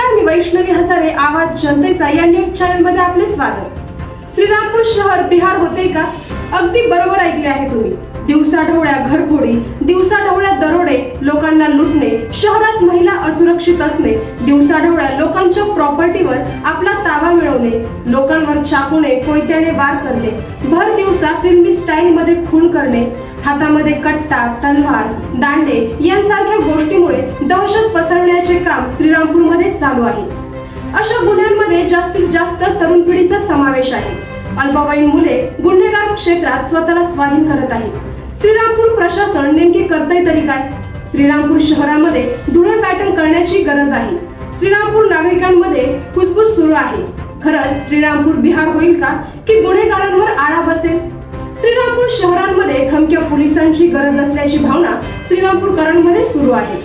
नमस्कार, मी वैष्णवी हसारे, आवाज जनतेचा या न्यूज चॅनल मध्ये आपले स्वागत। श्रीरामपूर शहर बिहार होते का? अगदी बरोबर ऐकले आहे तुम्ही। दिवसाढवळ्या घरफोडी, दिवसाढवळ्या दरोडे, लोकांना लुटणे, शहरात महिला असुरक्षित असणे, दिवसाढवळ्या लोकांच्या प्रॉपर्टीवर आपला ताबा मिळवणे, लोकांवर चाकूने कोयत्याने वार करणे, भर दिवसा फिल्मी स्टाईल मध्ये खून करणे, हातामध्ये कट्टा, तलवार, दांडे यांसारख्या गोष्टीमुळे दहशत पसरवण्याचे काम श्रीरामपूर मध्ये चालू आहे। अशा गुन्ह्यांमध्ये जास्तीत जास्त तरुण पिढीचा समावेश आहे। अल्पवयीन मुले गुन्हेगार क्षेत्रात स्वतःला स्वाधीन करत आहेत। श्रीरामपूर प्रशासन नेमके करतंय तरी काय? श्रीरामपूर शहरामध्ये धुळे पॅटर्न करण्याची गरज आहे। श्रीरामपूर नागरिकांमध्ये कुजबूज सुरू आहे। खरंच श्रीरामपूर बिहार होईल का की गुन्हेगारांवर आळा बसेल? श्रीरामपूर शहरांमध्ये खमक्या पोलिसांची गरज असल्याची भावना श्रीरामपूरकरांमध्ये सुरू आहे।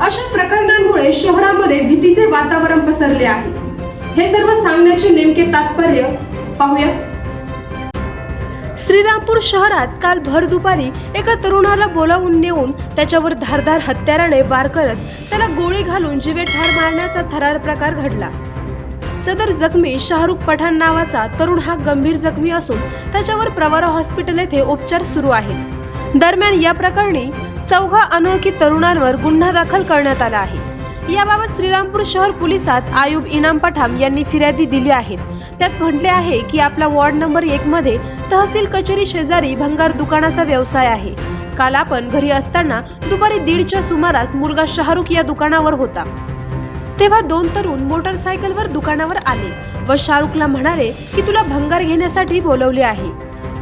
अशा प्रकरणांमुळे शहरामध्ये भीतीचे वातावरण पसरले आहे। हे सर्व सांगण्याचे नेमके तात्पर्य पाहूया। श्रीरामपूर शहरात काल भर दुपारी एका तरुणाला बोलावून नेऊन त्याच्यावर धारदार हत्याराने वार करत त्याला गोळी घालून जीवे ठार मारण्याचा थरार प्रकार घडला। सदर जखमी शाहरुख पठाण नावाचा तरुण हा गंभीर जखमी असून त्याच्यावर प्रवरा हॉस्पिटल येथे उपचार सुरू आहेत। दरम्यान या प्रकरणी 4 अनोळखी तरुणांवर गुन्हा दाखल करण्यात आला आहे। याबाबत श्रीरामपूर शहर पोलिसात आयुब इनाम पठाण यांनी फिर्यादी दिली आहे। त्यात म्हटले आहे की आपला वॉर्ड नंबर 1 मध्ये तहसील कचेरी शेजारी भंगार दुकानाचा व्यवसाय आहे। काल आपण घरी असताना दुपारी 1:30च्या सुमारास मुलगा शाहरुख या दुकानावर होता। तेव्हा 2 तरुण मोटरसायकलवर दुकानावर आले व शाहरुखला म्हणाले की तुला भंगार घेण्यासाठी बोलवले आहे,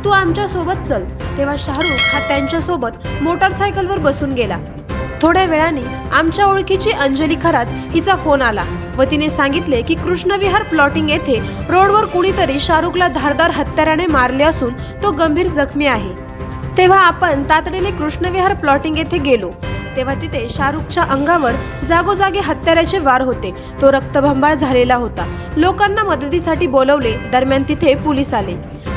तू आमच्या सोबत चल। तेव्हा शाहरुख हा त्यांच्या सोबत मोटरसायकलवर बसून गेला। थोड्या वेळाने आमच्या ओळखीची अंजली खरात हिचा फोन आला व तिने सांगितले की कृष्णविहार प्लॉटिंग येथे रोडवर कुणीतरी शाहरुखला धारदार हत्याराने मारले असून तो गंभीर जखमी आहे। तेव्हा आपण तातडीने कृष्णविहार प्लॉटिंग येथे गेलो। तेव्हा तिथे शाहरुखच्या अंगावर जागोजागी हत्याराचे वार होते, तो रक्तबंबाळ झालेला होता। लोकांना मदतीसाठी बोलवले। दरम्यान तिथे पोलीस आले।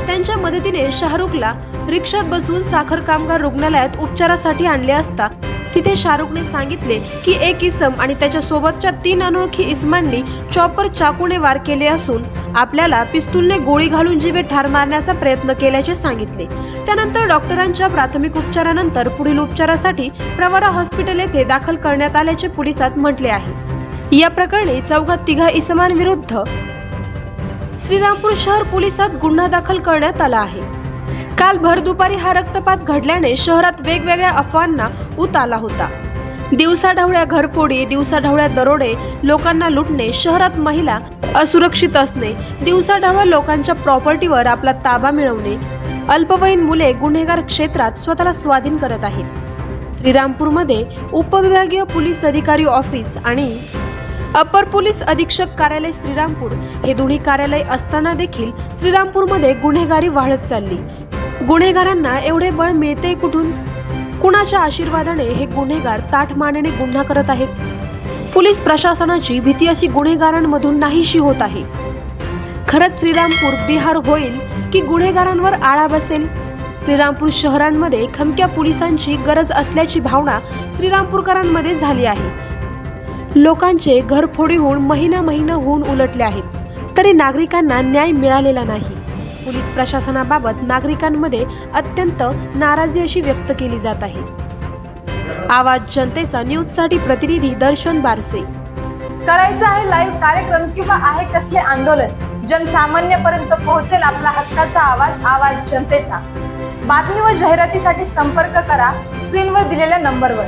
त्यांच्या मदतीने शाहरुखला रिक्षात बसवून साखर कामगार रुग्णालयात उपचारासाठी आणले असता तिथे शाहरुखने सांगितले की एक इसम आणि त्याच्या सोबतच्या 3 अनोळखी इसमांनी चॉपर चाकूने वार केले असून आपल्याला पिस्तूलने गोळी घालून जीवे ठार मारण्याचा प्रयत्न केल्याचे सांगितले। त्यानंतर डॉक्टरांच्या प्राथमिक उपचारानंतर पुढील उपचारासाठी प्रवरा हॉस्पिटल येथे दाखल करण्यात आल्याचे पोलिसात म्हटले आहे। या प्रकरणी 4 इसमांविरुद्ध श्रीरामपूर शहर पोलिसात गुन्हा दाखल करण्यात आला आहे। काल भर दुपारी हा रक्तपात घडल्याने शहरात वेगवेगळ्या अफवांना ऊत आला होता। दिवसाढवळ्या घरफोडी, दिवसाढवळ्या दरोडे, लोकांना लुटणे, शहरात महिला असुरक्षित असणे, दिवसाढवळ्या लोकांच्या प्रॉपर्टीवर आपला ताबा मिळवणे, अल्पवयीन मुले गुन्हेगार क्षेत्रात स्वतःला स्वाधीन करत आहेत। श्रीरामपूरमध्ये उपविभागीय पोलीस अधिकारी ऑफिस आणि अपर पोलीस अधीक्षक कार्यालय श्रीरामपूर हे दोन्ही कार्यालय असताना देखील श्रीरामपूरमध्ये गुन्हेगारी वाढत चालली। गुन्हेगारांना एवढे बळ मिळते कुठून? कुणाच्या आशीर्वादाने हे गुन्हेगार ताठमानेने गुन्हा करत आहेत? पोलीस प्रशासनाची भीती अशी गुन्हेगारांमधून नाहीशी होत आहे। खरंच श्रीरामपूर बिहार होईल की गुन्हेगारांवर आळा बसेल? श्रीरामपूर शहरांमध्ये खमक्या पोलिसांची गरज असल्याची भावना श्रीरामपूरकरांमध्ये झाली आहे। लोकांचे घरफोडी होऊन महिना होऊन उलटले आहेत तरी नागरिकांना न्याय मिळालेला नाही। पोलीस प्रशासनाबाबत नागरिकांमध्ये अत्यंत नाराजी अशी व्यक्त केली जात आहे। आवाज जनतेचा न्यूजसाठी प्रतिनिधी दर्शन बारसे। करायचं आहे लाईव्ह कार्यक्रम किंवा आहे कसले आंदोलन, जनसामान्यपर्यंत पोहोचेल आपला हक्काचा आवाज, आवाज जनतेचा। बातमी व जाहिरातीसाठी संपर्क करा स्क्रीनवर दिलेल्या नंबरवर।